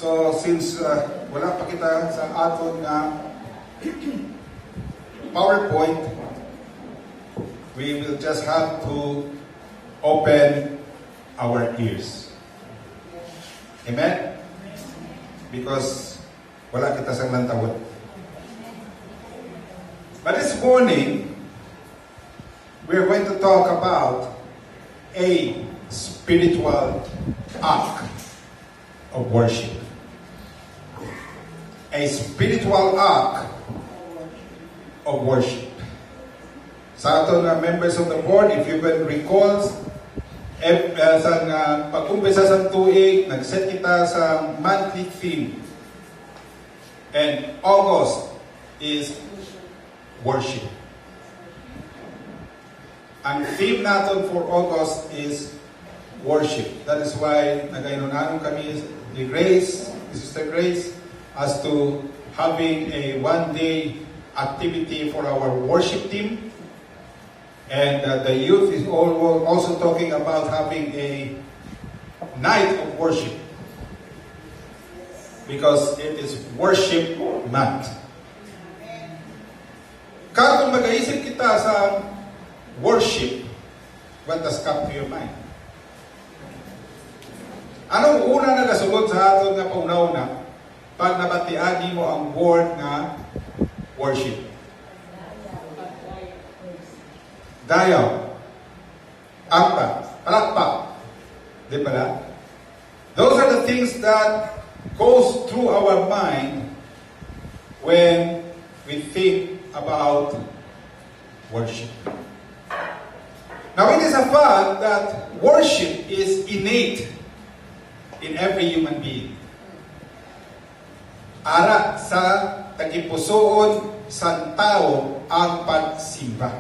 So since wala pa kita sa aton nga PowerPoint, we will just have to open our ears. Amen? Because wala kita sa lantawon. But this morning, we're going to talk about a spiritual act of worship. A spiritual act of worship. Sa ato na members of the board, if you will recall, sa pag-umpisa sa tuig, nag-set kita sa monthly theme. And August is worship. Ang theme natin for August is worship. That is why nagayunan kami ni Grace, Sister Grace, as to having a one-day activity for our worship team. And the youth is also talking about having a night of worship. Because it is worship month. Kung mag-aisip kita sa worship, what does come to your mind? Anong una na nasulod sa aton nga pauna-una pag nabatian mo ang word nga worship? Dayaw, ampa, palakpak. Di ba? Those are the things that goes through our mind when we think about worship. Now, it is a fact that worship is innate in every human being. Ara sa tagipusoon sa tao ang pagsimba.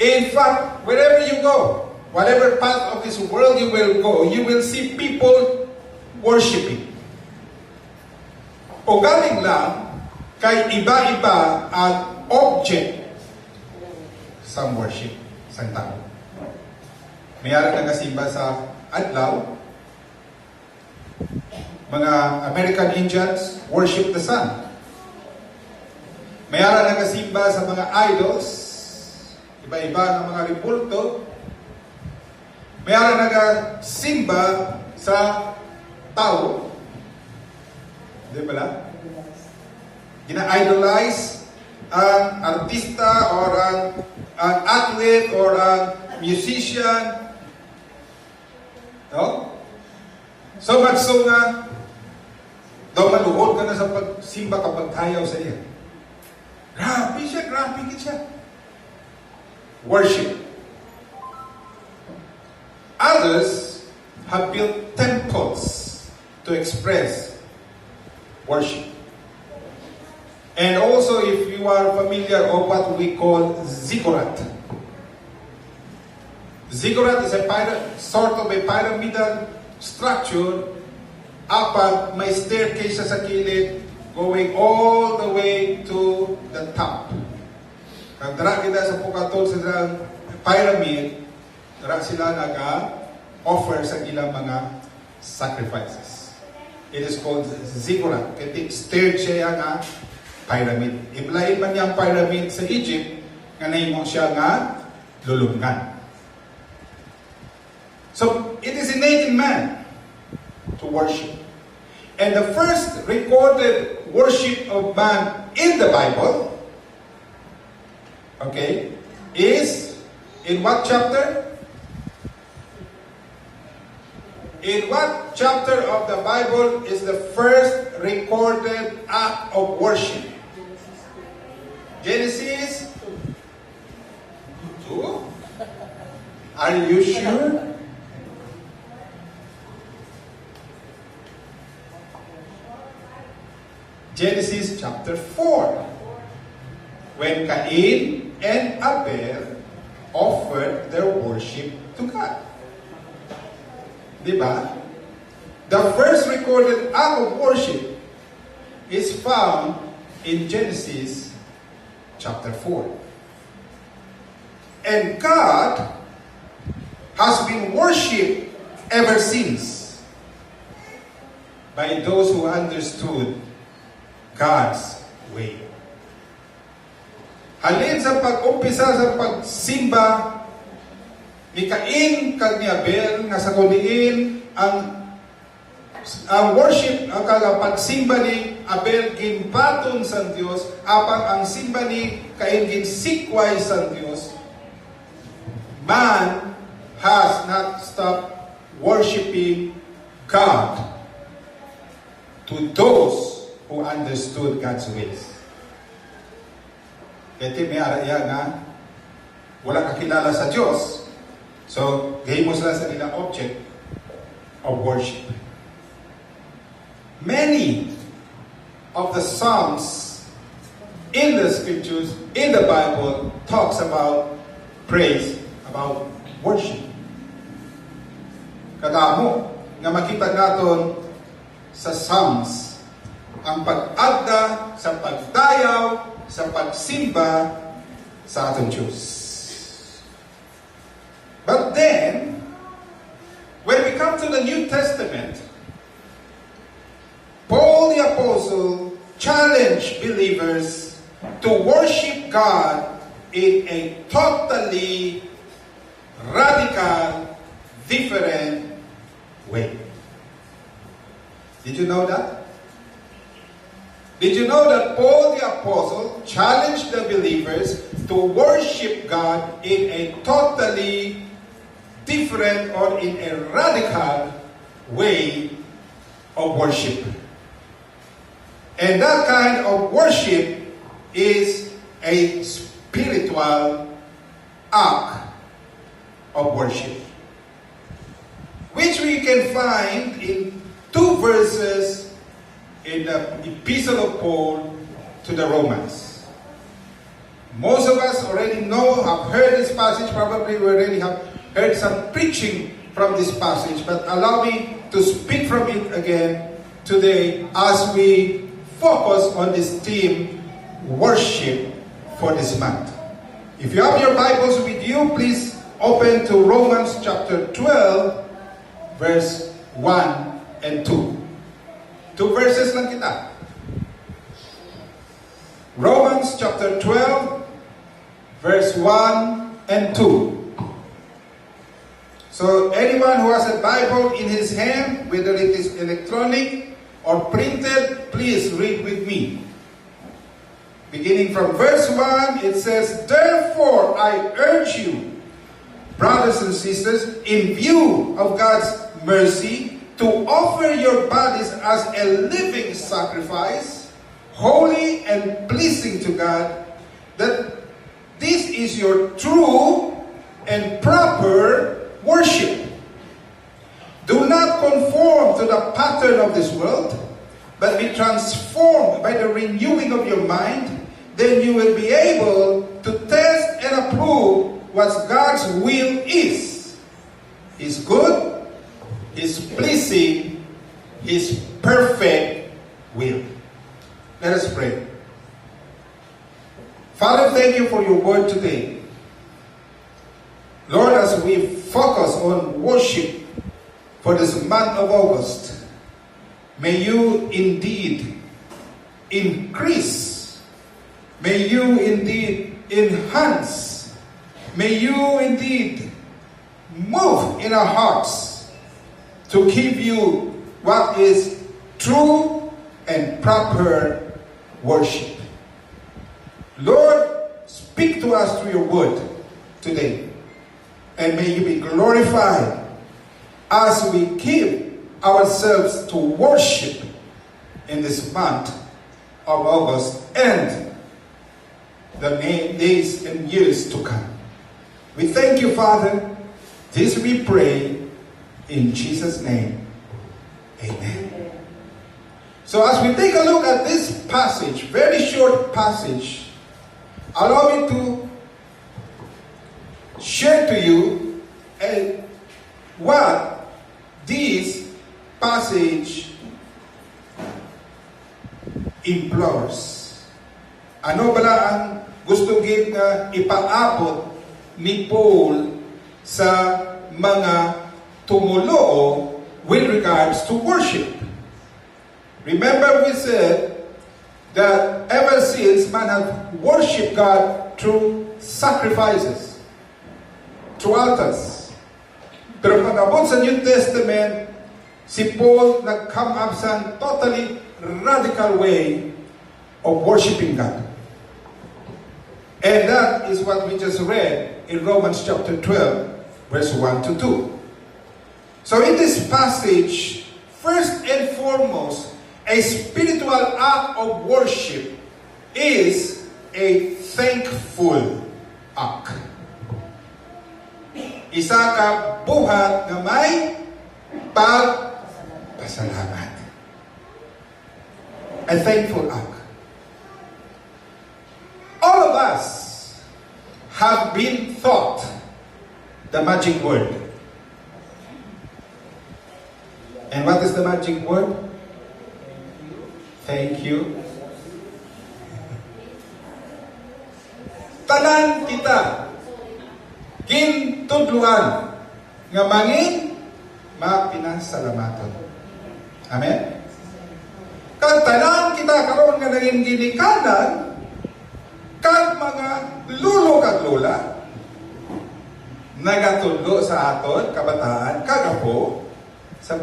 In fact, wherever you go, whatever part of this world you will go, you will see people worshiping. O galing lang kay iba-iba ang object sa worship sa tao. Mayroon na kasimba sa adlaw. Mga American Indians worship the sun. Mayroon na kasimba sa mga idols. Iba-iba ng mga ribulto. Mayroon na kasimba sa tao. Di ba lang? Gina-idolize ang artista or ang athlete or ang musician. No? So much so nga, daw maluhod ka na sa pagsimba kapag tayaw sa iya. Grabe siya. Worship. Others have built temples to express worship. And also, if you are familiar with what we call ziggurat. Ziggurat is a sort of a pyramidal structure. Apat, may staircase sa kilid going all the way to the top. Kag dara kita sa pukatol sa pyramid, dara sila nag-offer sa ilang mga sacrifices. It is called ziggurat. Kaya stairs siya nga pyramid. Iblain man niyang pyramid sa Egypt, nga nahimo siya nga lulungan. So, it is innate in man to worship. And the first recorded worship of man in the Bible, okay, is in what chapter? In what chapter of the Bible is the first recorded act of worship? Genesis 2? Are you sure? Genesis chapter 4. When Cain and Abel offered their worship to God. Diba? The first recorded act of worship is found in Genesis chapter 4. And God has been worshipped ever since. by those who understood God's way. Halin sa pag-umpisa sa pagsimba ni Cain kag ni Abel nga sa kuliin ang worship, ang pagsimba ni Abel ginbaton sa Dios, apang ang simba ni Cain ginsikway sa Dios. Man has not stopped worshiping God to those who understood God's ways. Ito may araya nga wala kakilala sa Diyos, so gahimo sila sa nilang object of worship. Many of the Psalms in the scriptures, in the Bible, talks about praise, about worship. Kadamo nga makita naton sa Psalms ang pag-agda sa pagdayaw sa pagsimba sa atong Diyos. But then, when we come to the New Testament, Paul the Apostle challenged believers to worship God in a totally radical, different way. Did you know that? Did you know that Paul the Apostle challenged the believers to worship God in a totally different or in a radical way of worship? And that kind of worship is a spiritual act of worship, which we can find in 2 verses in the Epistle of Paul to the Romans. Most of us already know, have heard this passage, probably we already have heard some preaching from this passage, but allow me to speak from it again today as we focus on this theme, worship, for this month. If you have your Bibles with you, please open to Romans chapter 12, verse 1 and 2. 2 verses lang kita. Romans chapter 12, verse 1 and 2. So anyone who has a Bible in his hand, whether it is electronic or printed, please read with me. Beginning from verse 1, it says, "Therefore I urge you, brothers and sisters, in view of God's mercy, to offer your bodies as a living sacrifice, holy and pleasing to God, that this is your true and proper worship. Do not conform to the pattern of this world, but be transformed by the renewing of your mind. Then you will be able to test and approve what God's will is. His good, His pleasing, His perfect will." Let us pray. Father, thank you for your word today. Lord, as we focus on worship for this month of August, may you indeed increase, may you indeed enhance, may you indeed move in our hearts to give you what is true and proper worship. Lord, speak to us through your word today, and may you be glorified as we give ourselves to worship in this month of August and the days and years to come. We thank you, Father. This we pray in Jesus' name. Amen. So as we take a look at this passage, very short passage, allow me to share to you what this passage implores. Ano bala ang gusto gid nga ipaabot ni Paul sa mga tumuloo with regards to worship? Remember we said that ever since man has worshipped God through sacrifices, through altars. Pero pag abot sa New Testament, si Paul nag-come up sa totally radical way of worshiping God. And that is what we just read in Romans chapter 12, verse 1 to 2. So in this passage, first and foremost, a spiritual act of worship is a thankful act. Isa ka buhat na may pagpasalamat. A thankful act. All of us have been taught the magic word. And what is the magic word? Thank you. Tanan kita gintudluan nga mangin mapinasalamaton. Amen? Kag tanan kita karon nga naging ginikanan kag mga lulo kag lola nagatudlo sa aton kabataan kag apo sa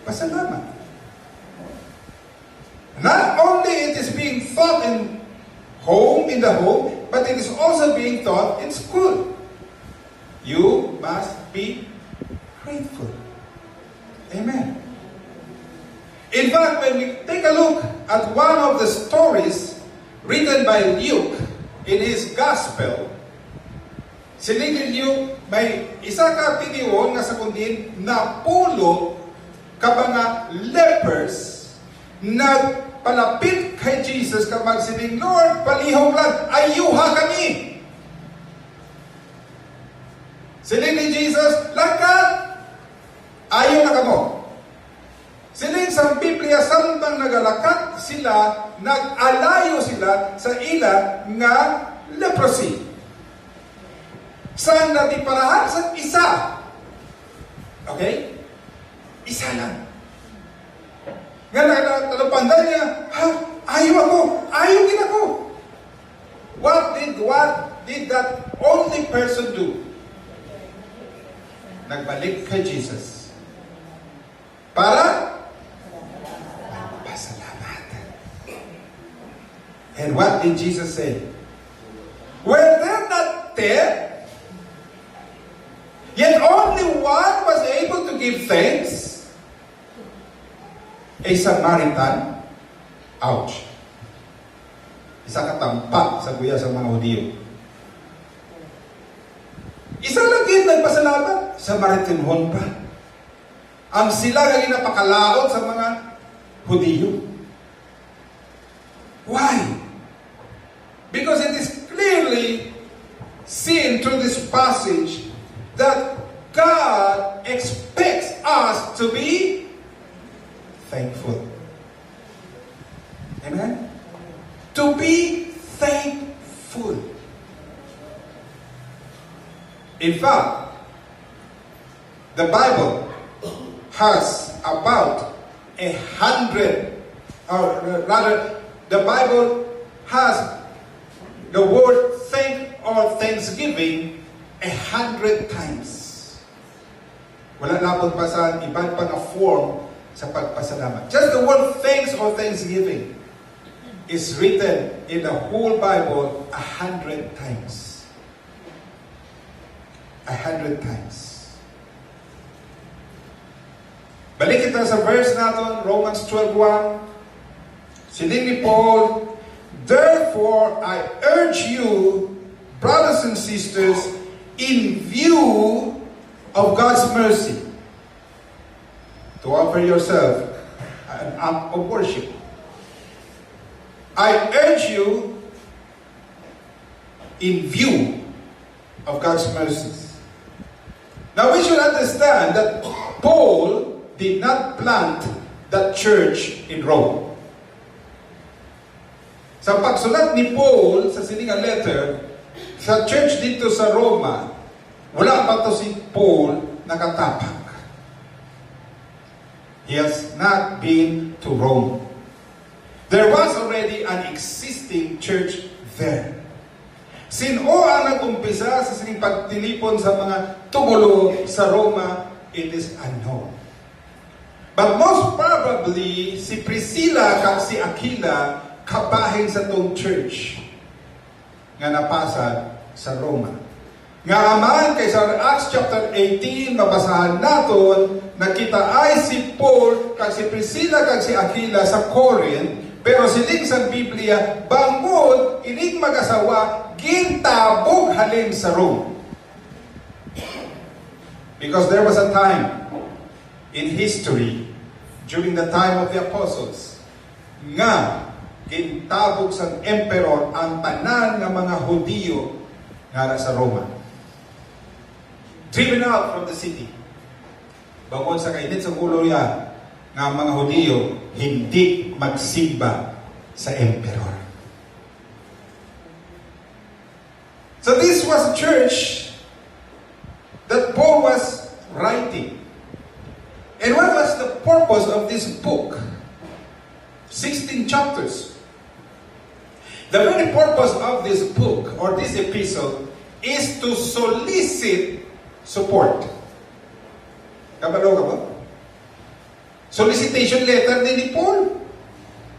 pasalamat. Not only it is being taught in the home, but it is also being taught in school. You must be grateful. Amen. In fact, when we take a look at one of the stories written by Luke in his gospel, siling ni Luke may isa ka tiniwon nga sa kundin na pulo ka mga lepers na palapit kay Jesus ka magsiling, Lord, palihog lang, ayuha kami. Siling ni Jesus, lagkat, ayaw na kamo. Siling sa Biblia, samtang nagalakat sila, nag-alayo sila sa ila nga leprosy. Saan natin parahan? Sa isa. Okay? Isa lang. Nga nalapandan niya, ha? Ayaw din ako. What did that only person do? Nagbalik kay Jesus. Para pasalamat. And what did Jesus say? Were there not 10? Yet only one was able to give thanks. A Samaritan. Ouch. Isa katampak sa kuya sa mga Hudiyo. Isa lang din nagpasalamat. Samaritanhon pa. Ang sila nga napakalaot sa mga Hudiyo. Why? Because it is clearly seen through this passage that God expects us to be thankful. Amen? To be thankful. In fact, the Bible has about 100, or rather, the Bible has the word thank or thanksgiving 100 times. Wala napon pa sa ibang pang form sa pagpasalamat. Just the word thanks or thanksgiving is written in the whole Bible 100 times. 100 times. Balik kita sa verse natin, Romans 12:1. Siling ni Paul, therefore I urge you, brothers and sisters, in view of God's mercy, to offer yourself an act of worship. I urge you, in view of God's mercies. Now we should understand that Paul did not plant that church in Rome. Sa pagsulat ni Paul sa siningang letter, sa church dito sa Roma, wala pa to si Paul nakatapak. He has not been to Rome. There was already an existing church there. Sino ang nag-umpisa sa sining pagtilipon sa mga tumulo sa Roma? It is unknown. But most probably, si Priscilla kag si Aquila kabahin sa tong church nga napasad sa Roma. Nga aman kay sa Acts chapter 18, mabasahan naton, nakita ay si Paul kag si Priscilla kag si Aquila sa Corinth, pero siling sa Biblia, bangod ining mag-asawa gintabog halin sa Rome. Because there was a time in history, during the time of the apostles, nga gintabog sa emperor ang tanan ng mga Hudiyo nga sa Roma. Driven out from the city. Bangod sa kainit sa ulo niya nga mga Hudiyo hindi magsimba sa emperor. So this was a church that Paul was writing. And what was the purpose of this book? 16 chapters. The very purpose of this book or this epistle is to solicit support. Kabalo ka ba? Solicitation letter din ni Paul.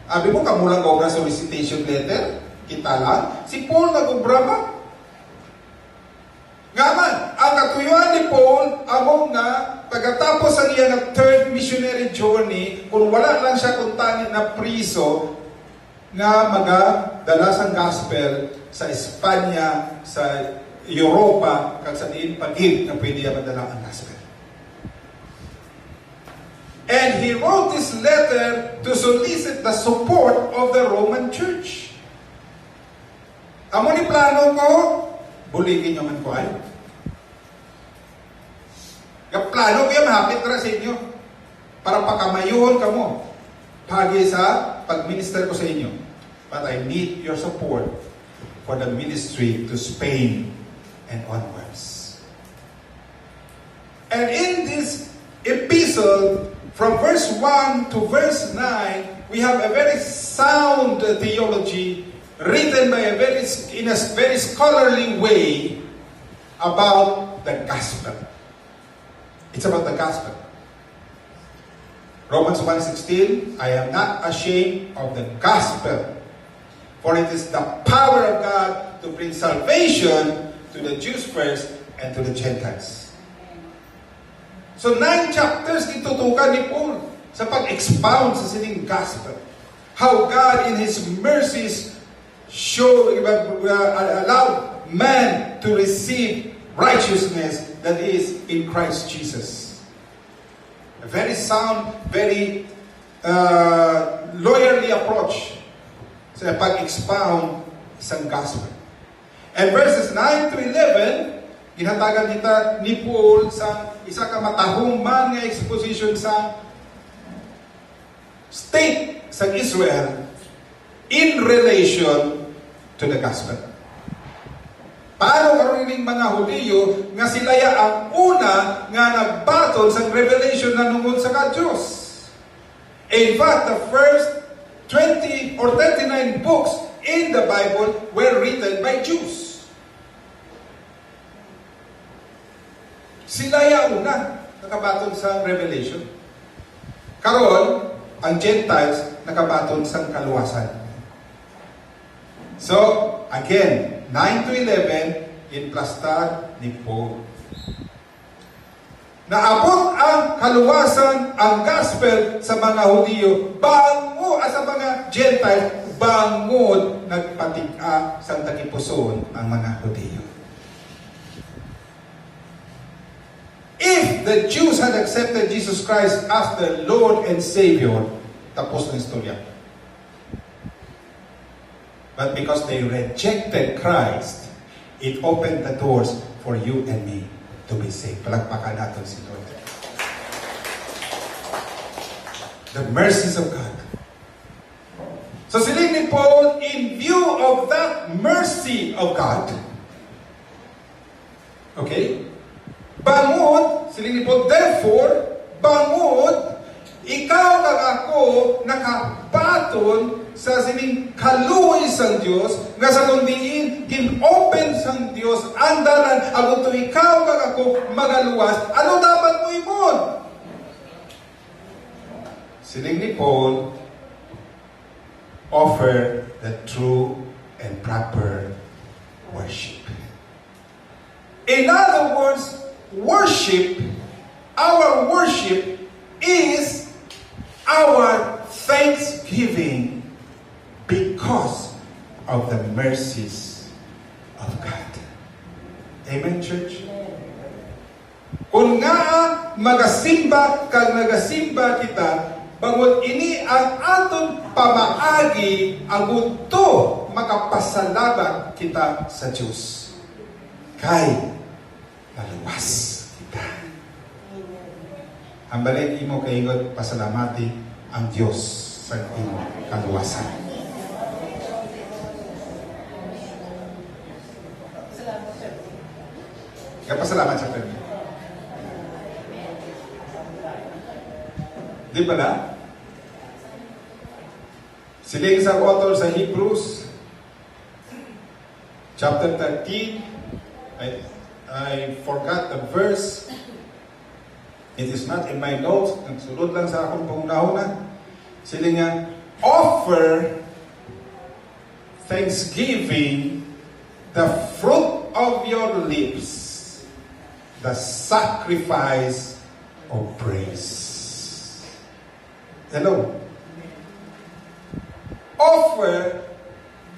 Abi mo, kamulang ka na solicitation letter? Kita lang. Si Paul nag-ubra ba? Nga man, ang katuyuan ni Paul, among nga, pagkatapos ang iya ng third missionary journey, kung wala lang siya kuntanin na priso, nga magadala sa gospel sa Espanya, sa Europa, kag sa diin pagid na pwede niya madala ang gospel. And he wrote this letter to solicit the support of the Roman Church. Amo ni plano ko, buligin nyo man ko ay. Yung plano ko yung mahapit na sa inyo. Para pakamayuhon ka mo. Pagi sa pag-minister ko sa inyo. But I need your support for the ministry to Spain and onwards. And in this epistle, from verse 1 to verse 9, we have a very sound theology written by in a very scholarly way about the gospel. It's about the gospel. Romans 1:16, I am not ashamed of the gospel, for it is the power of God to bring salvation to the Jews first and to the Gentiles. So 9 chapters itutukan ni Paul sa pag-expound sa sining gospel. How God in His mercies allowed man to receive righteousness that is in Christ Jesus. A very sound, very lawyerly approach sa pag-expound isang gospel. And verses 9 to 11, ginhatagan kita ni Paul sa isa ka matahuman nga exposition sa state sa Israel in relation to the gospel. Paano karon ning mga Hudiyo nga sila ang una nga nagbaton sa revelation na nungod sa Diyos. In fact, the first 20 or 39 books in the Bible were written by Jews. Sila ang una nakabaton sa revelation. Karon, ang Gentiles nakabaton sa kaluwasan. So, again, 9 to 11, inplastad ni Paul. Naabot ang kaluwasan, ang gospel sa mga Hudiyo, bango sa mga Gentile, bangod nagpatika sa tagipuson ang mga Hudiyo. If the Jews had accepted Jesus Christ as their Lord and Savior, tapos na istorya. But because they rejected Christ, it opened the doors for you and me to be saved. Palagpakan natin si Lord. The mercies of God. So siling ni Paul, in view of that mercy of God, okay, bangod, siling ni Paul, therefore, bangod, nakabaton sa sining kaluoy sang Dios nga sa kundiin gin-open sang Dios andaran agon to ikaw kag ako magaluwas. Ano dapat mo imon? Sining ni Paul, offer the true and proper worship. In other words, our worship is our thanksgiving because of the mercies of God. Amen, church? Kung nga magasimba kag nagasimba kita, bangod ini ang aton pamaagi ang gusto makapasalamat kita sa Diyos. Kay naluwas kita. Ang balin imo kaingot pasalamati ang Diyos sa imo kaluwasan. Kapasalamat sa Panginoon. Di ba na? Siling sa author sa Hebrews chapter 13, I forgot the verse. It is not in my notes. Nagsulod lang sa akong pangunahuna. Siling nga, offer thanksgiving, the fruit of your lips, the sacrifice of praise. Hello. Offer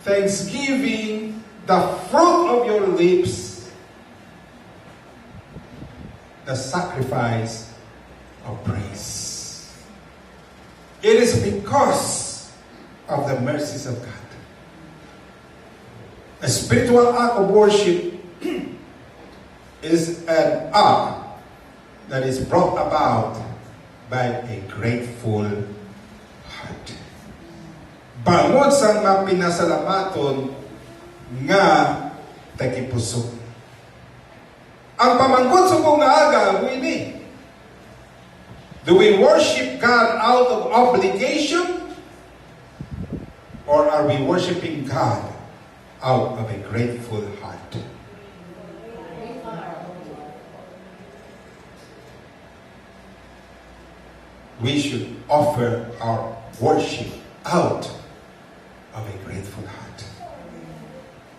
thanksgiving, the fruit of your lips, the sacrifice of praise. It is because of the mercies of God. A spiritual act of worship is an act that is brought about by a grateful heart. Bangod sa mapinasalamaton nga tagipuso. Ang pamanggod sa kong aga, ini. Do we worship God out of obligation? Or are we worshiping God out of a grateful heart? We should offer our worship out of a grateful heart,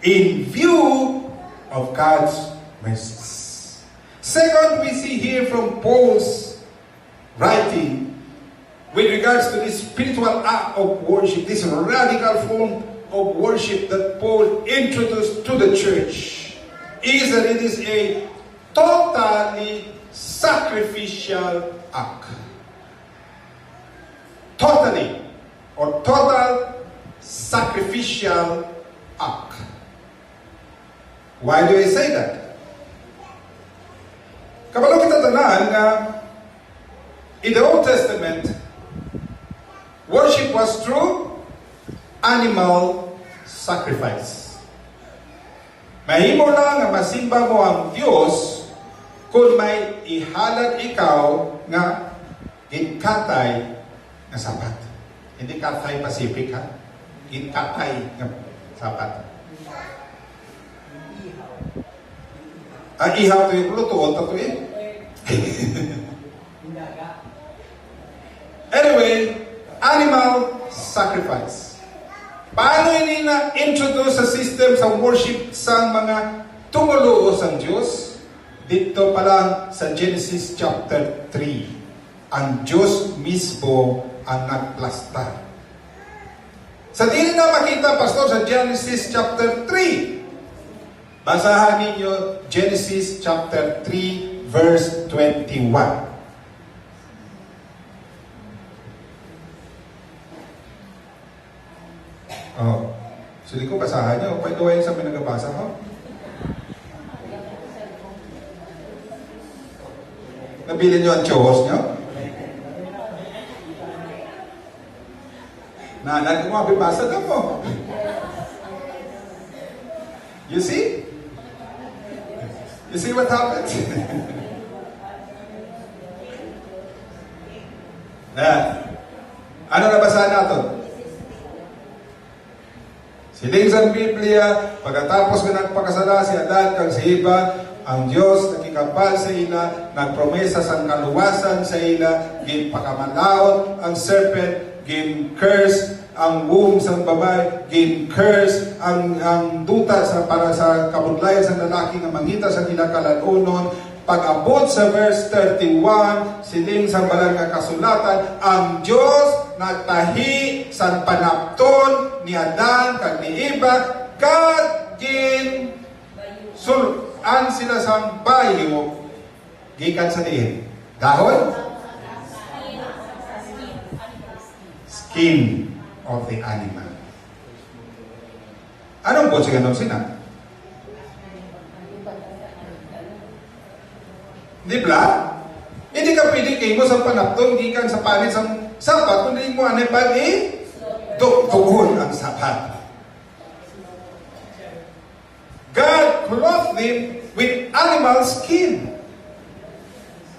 in view of God's mercies. Second, we see here from Paul's writing with regards to this spiritual act of worship, this radical form of worship that Paul introduced to the church, is that it is a totally sacrificial act. Totally or total sacrificial act. Why do I say that? Kabalo kita tanan nga in the Old Testament, worship was through animal sacrifice. Mahimo lang nga masimba mo ang Diyos kung may ihalad ikaw nga ginkatay na sapat. Hindi Cathay Pacific, ha? Cathay na sapat. Ihaw ito yung lutuon ito eh. Anyway, animal sacrifice. Paano ini na-introduce sa system sa worship sa mga tumuluo sa Diyos? Dito pa lang sa Genesis chapter 3. Ang Diyos mismo ang nagplasta. Sa dili na makita, Pastor, sa Genesis chapter 3. Basahan ninyo Genesis chapter 3 verse 21. Oh, sige ko basahan nyo. Pwede kayo sa pinagabasa ko. Nabili nyo ang churros nyo? Nanan ko mabibasa na po. You see? You see what happens? Ano nabasa natin? Siling sa Biblia, pagkatapos nga nagpakasala si Adan kag si Eva, ang Dios nakikabal sa ila, nagpromesa sa kaluwasan sa ila, ginpakamalaot ang serpent, gin-curse ang womb sa babae, gin-curse ang duta para sa kabudlayan sa lalaki nga mangita sa ila kalanunon. Pag-abot sa verse 31, siling sa balang nga kasulatan, ang Diyos nagtahi sa panapton ni Adan kag ni Eva, kag gin suluan sila sa bayo, gikan sa diin. Dahon? Skin of the animal. Anong po siya ganun sina? Di ba? Hindi ka pwede kayo mo sa panapton, gikan sa panit sa sapat, kundi mo anay pa tugon ang sapat. God clothed them with animal skin.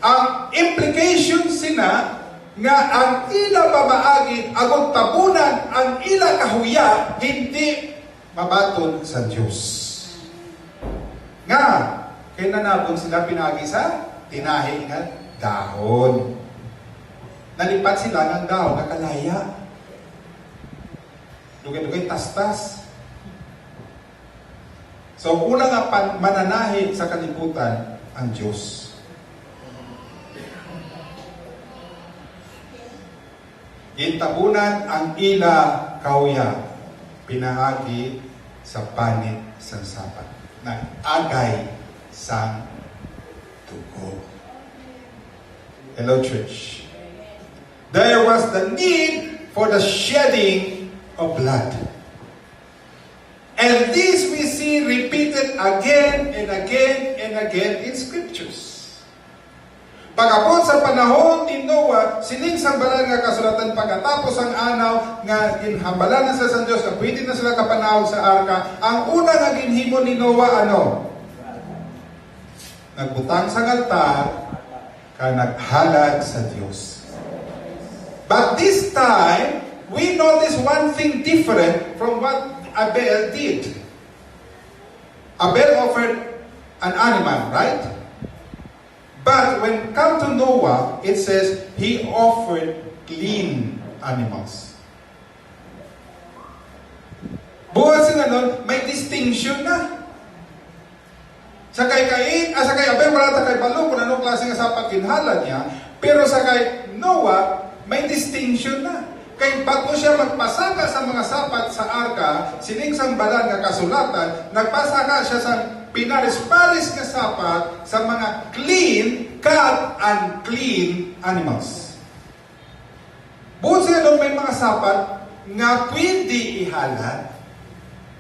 Ang implication sina nga ang ila pamaagi agong tabunan ang ila kahuya hindi mabaton sa Diyos. Nga, kaya nanabon sila pinagi sa tinahi nga dahon. Nalipat sila ng dahon na kalaya. Lugay-lugay tastas. So, una nga mananahi sa kalibutan ang Diyos. Gintabunan ang ila kauya, pinahagi sa panit sang sapat, na agay sang tugo. Hello, church. There was the need for the shedding of blood. And this we see repeated again and again and again in scriptures. Pag-abot sa panahon ni Noah, sining sambalan nga kasulatan pagkatapos ang anaw nga ginhambalan na sa Diyos, na pwede na sila kapanahon sa arka, ang una nga ginhimo ni Noah, ano? Nagbutang sa altar, ka naghalad sa Diyos. But this time, we notice one thing different from what Abel did. Abel offered an animal, right? But when come to Noah, it says he offered clean animals. Buhat sa ganon, may distinction na. Sa kay Abel, wala ta kay Balo, kung anong klase nga sapat ginhala niya, pero sa kay Noah, may distinction na. Kay bago siya magpasaka sa mga sapat sa arka, sining sang balan nga kasulatan, nagpasaka siya sa pinaris-paris nga sapat sa mga clean cut unclean animals. Bukod sa doon may mga sapat nga pwede ihalad,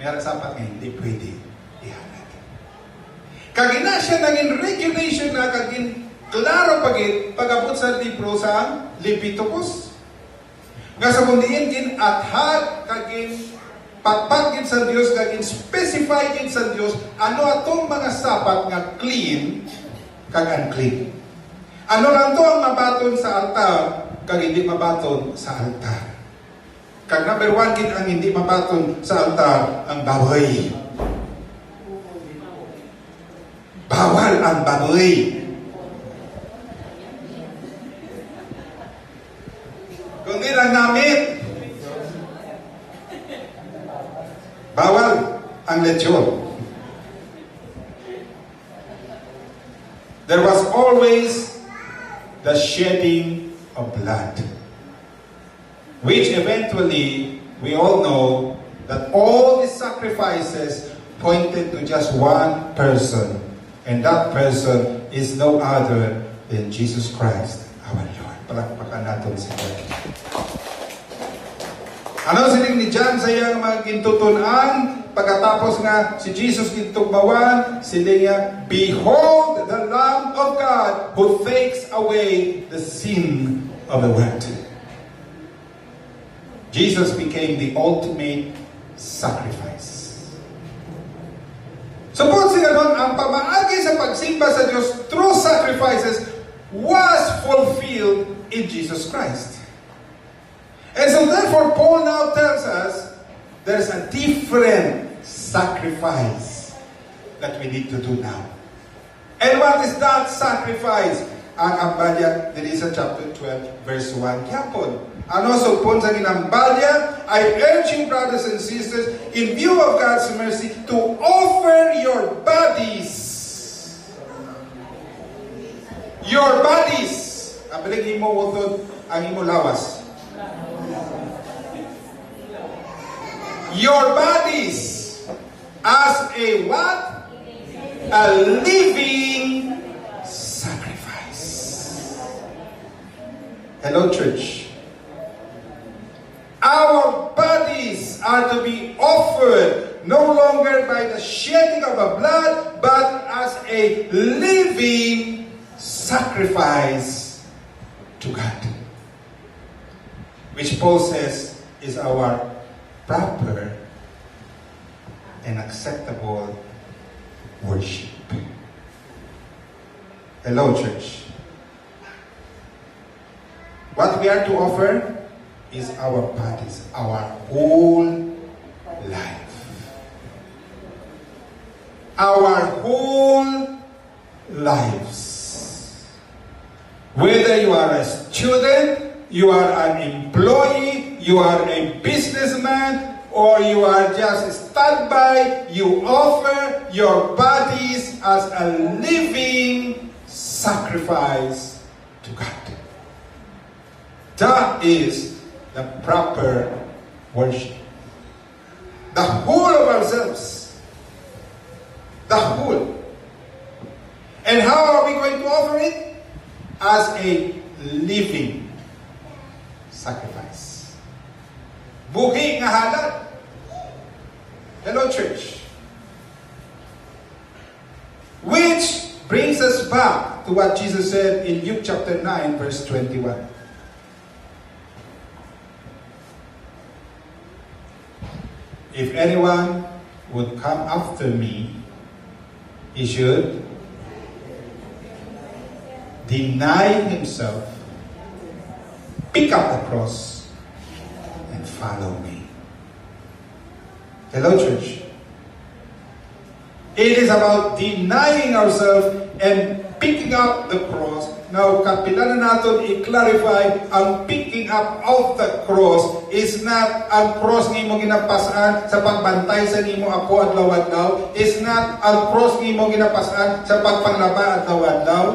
mayroon sapat nga hindi pwede ihalad. Kagina siya naging regulation na kagin klaro pag-abot sa libro sa Leviticus. Nga sa mundiin gin athag kagin patpagin sa Diyos, kagin specify gin sa Diyos ano atong mga sapat nga clean kag unclean. Ano lang to ang mabaton sa altar kag hindi mabaton sa altar. Kag number 1 gin ang hindi mabaton sa altar ang baboy. Bawal ang baboy. Kundi lang namit. Bawal ang lechon. There was always the shedding of blood, which eventually, we all know that all the sacrifices pointed to just one person, and that person is no other than Jesus Christ, our Lord. Palakpakan natin si Lord. Ano sining ni John sa iyang mga gintutunan? Pagkatapos nga si Jesus gintugmawan, siling niya, behold the Lamb of God who takes away the sin of the world. Jesus became the ultimate sacrifice. Suppose nga nun, ang pamaagi sa pagsimba sa Diyos through sacrifices was fulfilled in Jesus Christ. And so therefore, Paul now tells us there's a different sacrifice that we need to do now. And what is that sacrifice? Ang ambalya dito sa chapter 12, verse 1. Yapon. Ano so pon sa ginambalya, I urge you, brothers and sisters, in view of God's mercy, to offer your bodies. Your bodies. Abiling imo utod ang imo lawas. Your bodies as a what? A living sacrifice. Hello, church. Our bodies are to be offered no longer by the shedding of a blood, but as a living sacrifice to God. Which Paul says is our proper and acceptable worship. Hello, church. What we are to offer is our bodies, our whole life. Our whole lives. Whether you are a student, you are an employee, you are a businessman, or you are just standby, you offer your bodies as a living sacrifice to God. That is the proper worship. The whole of ourselves. The whole. And how are we going to offer it? As a living sacrifice. Buhi nga halal. Hello, church. Which brings us back to what Jesus said in Luke chapter 9, verse 21. If anyone would come after me, he should deny himself, pick up the cross, and follow me. Hello, church. It is about denying ourselves and picking up the cross. Now, kapila na natin i-clarify, ang picking up of the cross is not ang cross ni mo ginapasan sa pagbantay sa ni mo ako at lawadlaw. Is not ang cross ni mo ginapasan sa pagpanglaba at lawadlaw.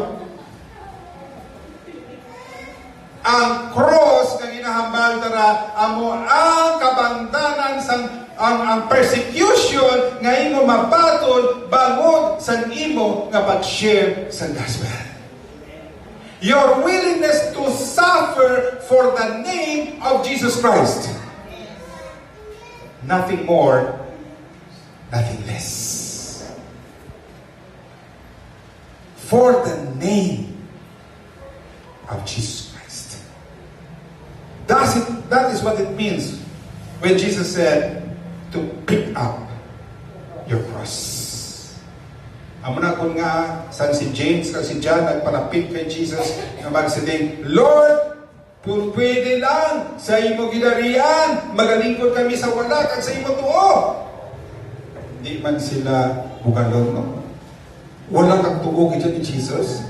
Ang cross nga ginahambal tara amo ang kabangdanan sang ang persecution nga imo mabaton bangod sa imo nga pag-share sa gospel. Your willingness to suffer for the name of Jesus Christ. Nothing more, nothing less. For the name of Jesus Christ. That is what it means when Jesus said to pick up your cross. Amo na kung nga san si James o si John nagpalapit kay Jesus na magsabi, Lord, kung pwede lang sa imo gidarian, magalingkod kami sa wala kag sa imo tuo. Hindi man sila bugalon, no? Wala kang tuo kita ni Jesus.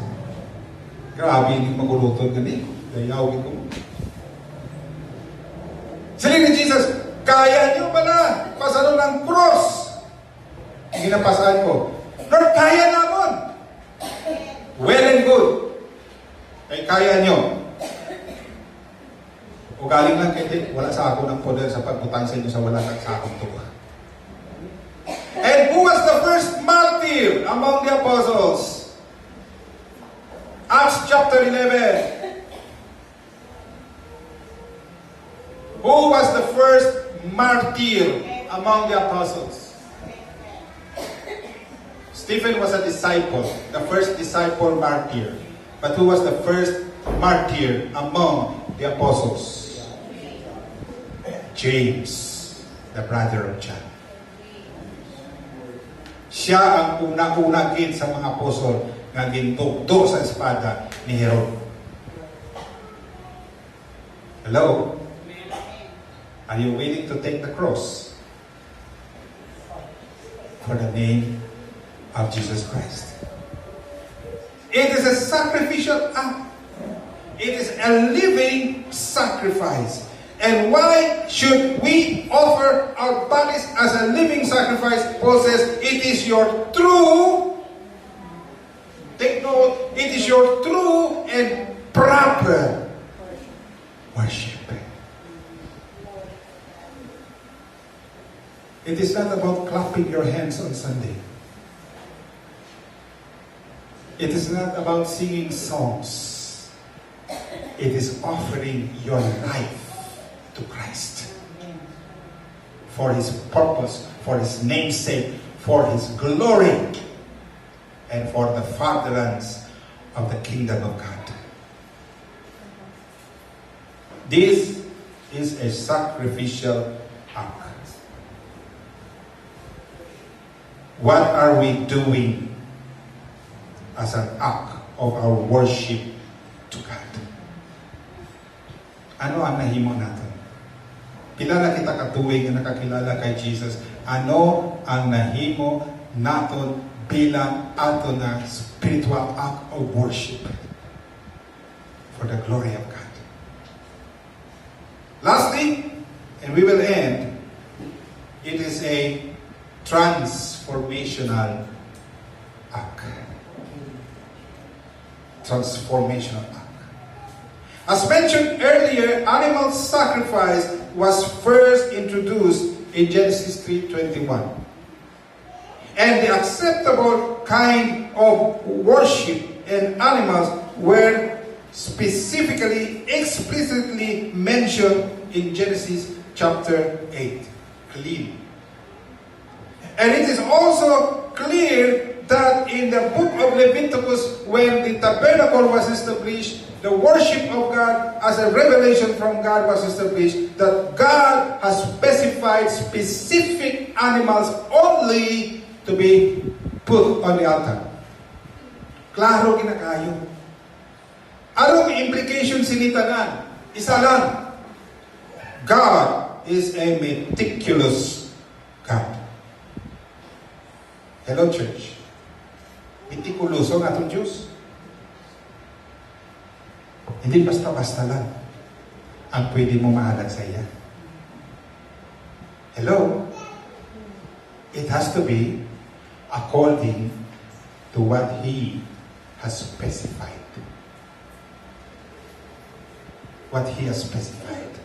Grabe hindi magulutod gani. Dayawin ko. Sila ni Jesus, kaya niyo pala pasalo ng cross. Ginapasahan ko. Lord, kaya naman. Well and good. Ay kaya nyo. O galing lang kayo, wala sa ako ng poder sa pagbutang sa inyo sa wala sa akong tuwa. And who was the first martyr among the apostles? Acts chapter 11. Who was the first martyr among the apostles? Stephen was a disciple, the first disciple martyr. But who was the first martyr among the apostles? James, the brother of John. Siya ang una-una gid sa mga apostol nga gintugdo sa espada ni Herod. Hello? Are you willing to take the cross for the name of Jesus Christ? It is a sacrificial act. It is a living sacrifice. And why should we offer our bodies as a living sacrifice? Paul says, it is your true, take note, it is your true and proper worship. It is not about clapping your hands on Sunday. It is not about singing songs. It is offering your life to Christ for His purpose, for His namesake, for His glory, and for the furtherance of the kingdom of God. This is a sacrificial act. What are we doing as an act of our worship to God? Ano ang nahimo natin? Kilala kita katuwing na nakakilala kay Jesus. Ano ang nahimo naton bilang ato na spiritual act of worship for the glory of God? Lastly, and we will end, it is a transformational act. Transformational act. As mentioned earlier, animal sacrifice was first introduced in Genesis 3:21. And the acceptable kind of worship in animals were specifically, explicitly mentioned in Genesis chapter 8. Clean. And it is also clear that in the book of Leviticus, when the tabernacle was established, the worship of God as a revelation from God was established, that God has specified specific animals only to be put on the altar. Klaro kinakayo. Anong implication sinitanan? Isa lang. God is a meticulous God. Hello, church. Mitikuloso ang atong Diyos. Hindi basta-basta lang ang pwede mo maalag sa iya. Hello? It has to be according to what He has specified. What He has specified.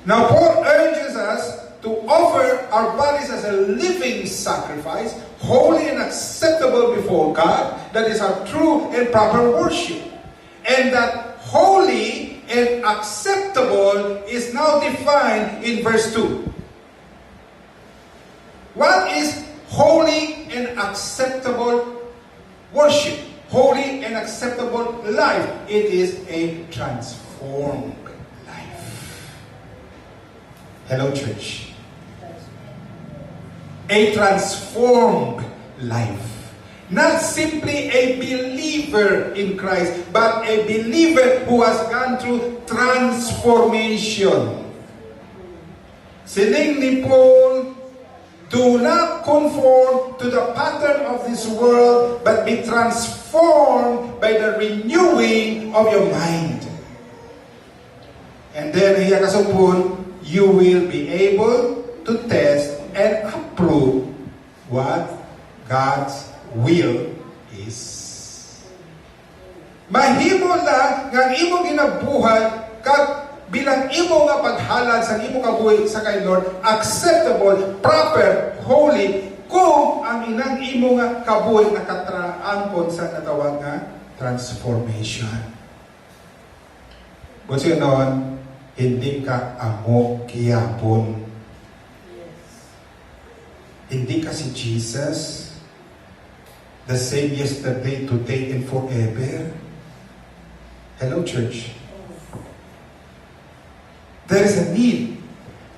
Now, Paul urges us to offer our bodies as a living sacrifice, holy and acceptable before God. That is our true and proper worship. And that holy and acceptable is now defined in verse 2. What is holy and acceptable worship? Holy and acceptable life. It is a transformed life. Hello, church. A transformed life. Not simply a believer in Christ, but a believer who has gone through transformation. Sining ni Paul, do not conform to the pattern of this world, but be transformed by the renewing of your mind. And then, hiya kasupon, you will be able to test and approve what God's will is. Mahimo lang nga imo ginabuhat kag bilang imo nga paghalad sa imo kabuhi sa kay Lord, acceptable, proper, holy, kung ang inang imo nga kabuhi nakatraangkon sa natawag nga transformation. Kasi noon, hindi ka amo kiyapon. Hindi ka si Jesus, the same yesterday, today, and forever. Hello, church. There is a need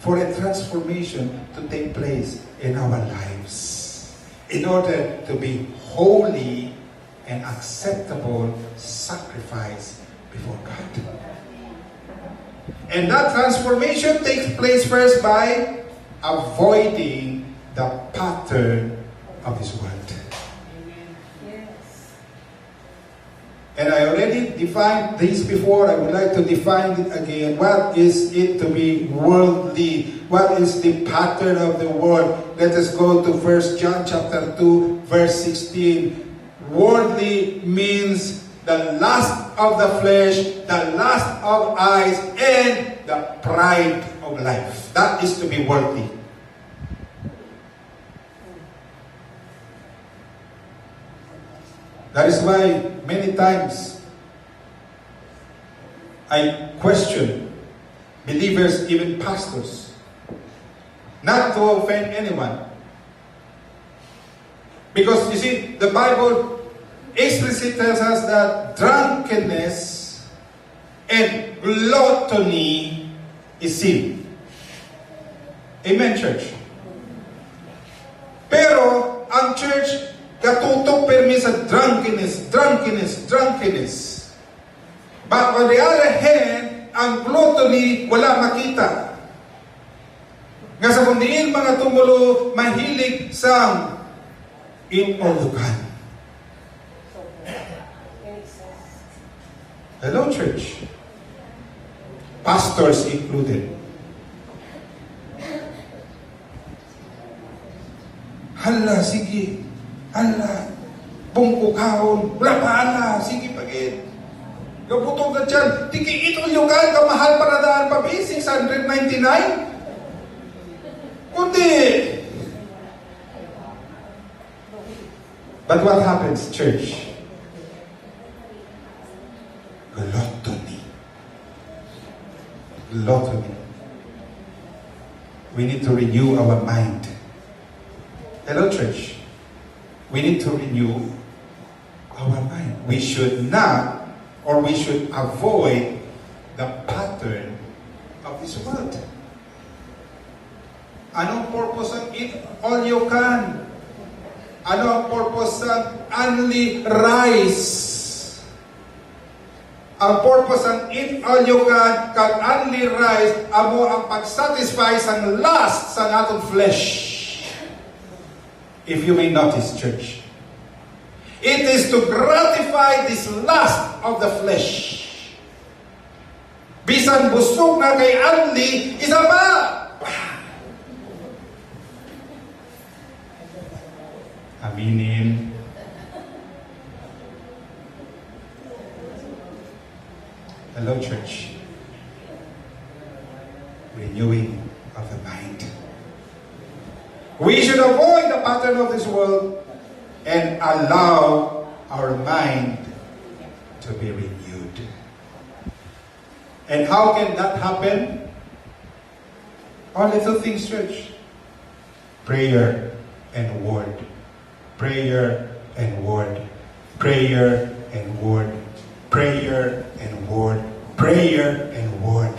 for a transformation to take place in our lives in order to be holy and acceptable sacrifice before God. And that transformation takes place first by avoiding the pattern of this world. And I already defined this before. I would like to define it again. What is it to be worldly? What is the pattern of the world? Let us go to 1 John chapter 2, verse 16. Worldly means the lust of the flesh, the lust of eyes, and the pride of life. That is to be worldly. That is why many times I question believers, even pastors, not to offend anyone. Because you see, the Bible explicitly tells us that drunkenness and gluttony is sin. Amen, church? Pero ang church katutok permi sa drunkenness. But on the other hand, ang gluttony wala makita. Nga sa kundiin mga tumulo mahilig sa inulugan. Hello, church. Pastors included. Hala, sige. Hala, bungkukahon. Wala pa, hala. Sige, pagit. Gabutog na dyan. Tiki, ito yung kamahal para daan pa, 699? Kundi. But what happens, church? Gluttony. Gluttony. We need to renew our mind. Hello, church. We need to renew our mind. We should not, or we should avoid the pattern of this world. Anong purpose ng eat all you can? Ano ang purpose ng only rice? Ang purpose ng eat all you can, kag only rice, amo ang pag-satisfy sa lust sa atong flesh. If you may notice, church, it is to gratify this lust of the flesh. Bisan busog na kay only, isa pa! Aminin. Hello, church. Renewing of the mind. We should avoid the pattern of this world and allow our mind to be renewed. And how can that happen? Only two things, church. Prayer and word. Prayer and word. Prayer and word. Prayer and word. Prayer and word.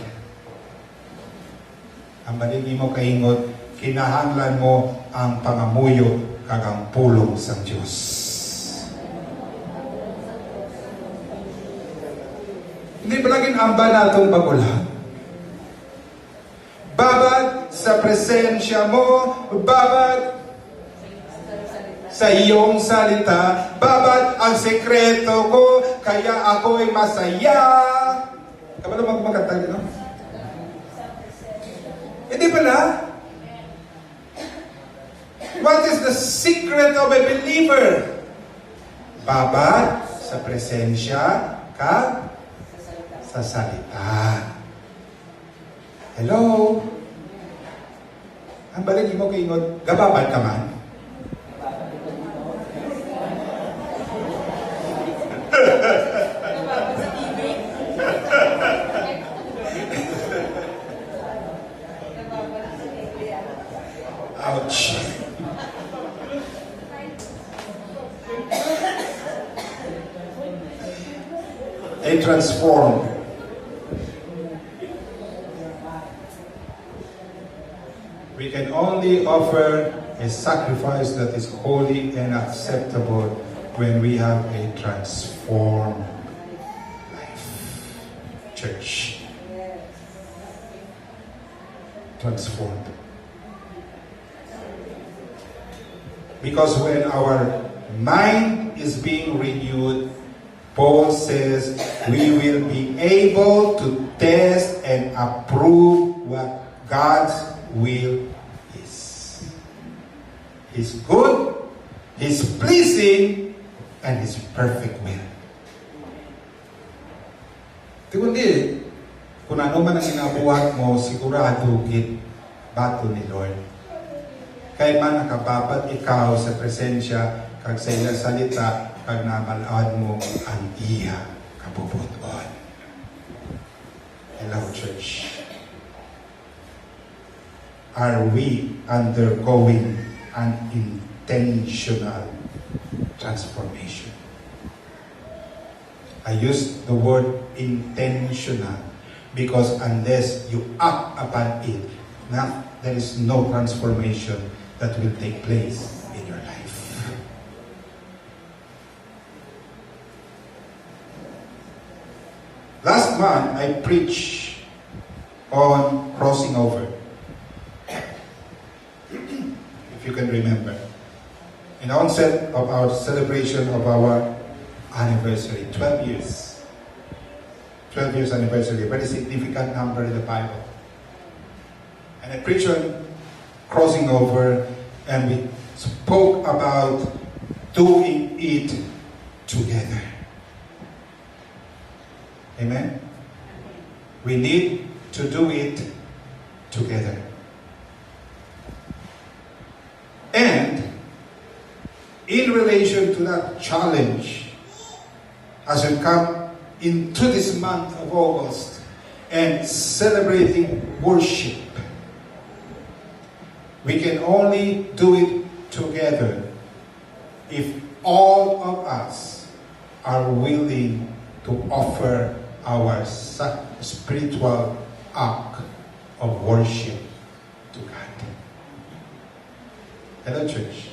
Ang baligi mo kaingot, kinahanglan mo ang pangamuyo kagang pulong sa Diyos. Hindi ba laging amba na itong bagulang? Babad sa presensya mo, babad sa iyong salita, babad ang sekreto ko, kaya ako'y masaya. Kapag magkanta, no? Hindi pala. What is the secret of a believer? Babad sa presensya ka sa salita. Hello? Ang balagi mo kaingot, gababad ka man? Ouch. A transformed. We can only offer a sacrifice that is holy and acceptable when we have a transformed life. Church. transformed. Because when our mind is being renewed, Paul says we will be able to test and approve what God's will is. His good, His pleasing, and His perfect will. Kundi, kung ano man ang inabuhat mo, sigurado git bato ni Lord. Kaya man nakababat ikaw sa presensya, kag sa iyang salita, kag namalad mo ang iya kabubuton. Hello, church. Are we undergoing an intentional transformation? I use the word intentional because unless you act upon it, there is no transformation that will take place in your life. Last month, I preached on crossing over. If you can remember. In the onset of our celebration of our anniversary, 12 years. 12 years anniversary, a very significant number in the Bible. And I preached on crossing over, and we spoke about doing it together. Amen? We need to do it together. And in relation to that challenge, as we come into this month of August and celebrating worship, we can only do it together if all of us are willing to offer our spiritual act of worship to God. Hello, church.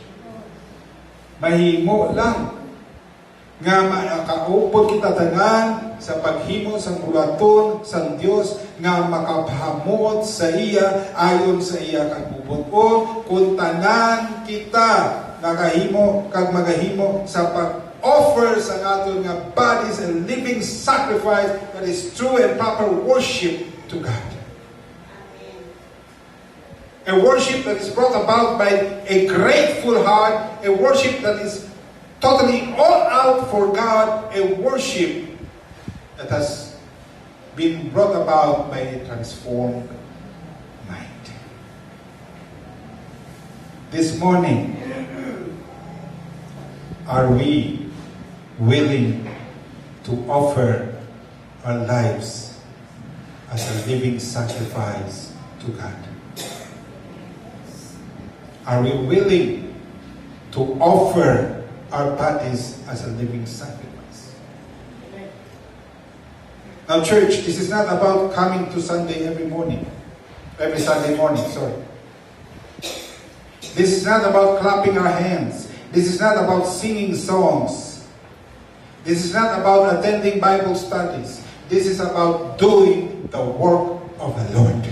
Mahimo lang nga makaupod kita tanan sa paghimo sa bulaton sa Dios nga makapahamot sa iya ayon sa iya kagbubuton kung tanan kita nagahimo kag magahimo sa pag-offer sa naton nga bodies and living sacrifice that is true and proper worship to God. A worship that is brought about by a grateful heart, a worship that is totally all out for God, a worship that has been brought about by a transformed mind. This morning, are we willing to offer our lives as a living sacrifice to God? Are we willing to offer our bodies as a living sacrifice? Now, church, this is not about coming to Sunday every Sunday morning, sorry. This is not about clapping our hands. This is not about singing songs. This is not about attending Bible studies. This is about doing the work of the Lord.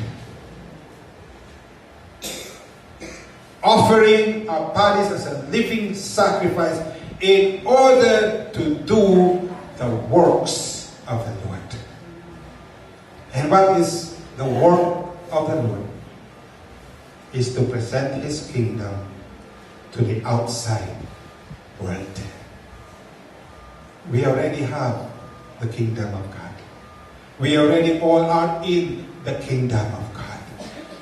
Offering our bodies as a living sacrifice in order to do the works of the Lord. And what is the work of the Lord? Is to present His kingdom to the outside world. We already have the kingdom of God. We already all are in the kingdom of God.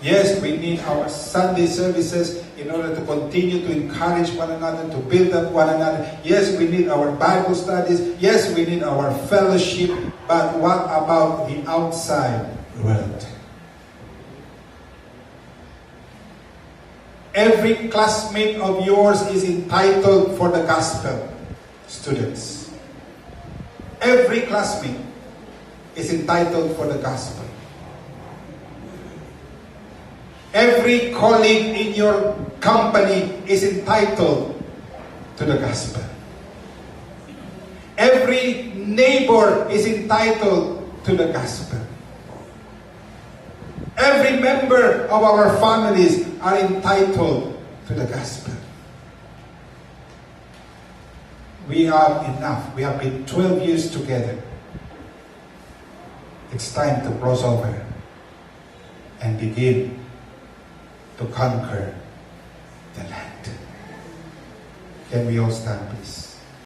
Yes, we need our Sunday services in order to continue to encourage one another, to build up one another. Yes, we need our Bible studies. Yes, we need our fellowship. But what about the outside world? Every classmate of yours is entitled for the gospel, students. Every classmate is entitled for the gospel. Every colleague in your company is entitled to the gospel. Every neighbor is entitled to the gospel. Every member of our families are entitled to the gospel. We have enough. We have been 12 years together. It's time to cross over and begin to conquer the land. Can we all stand, please?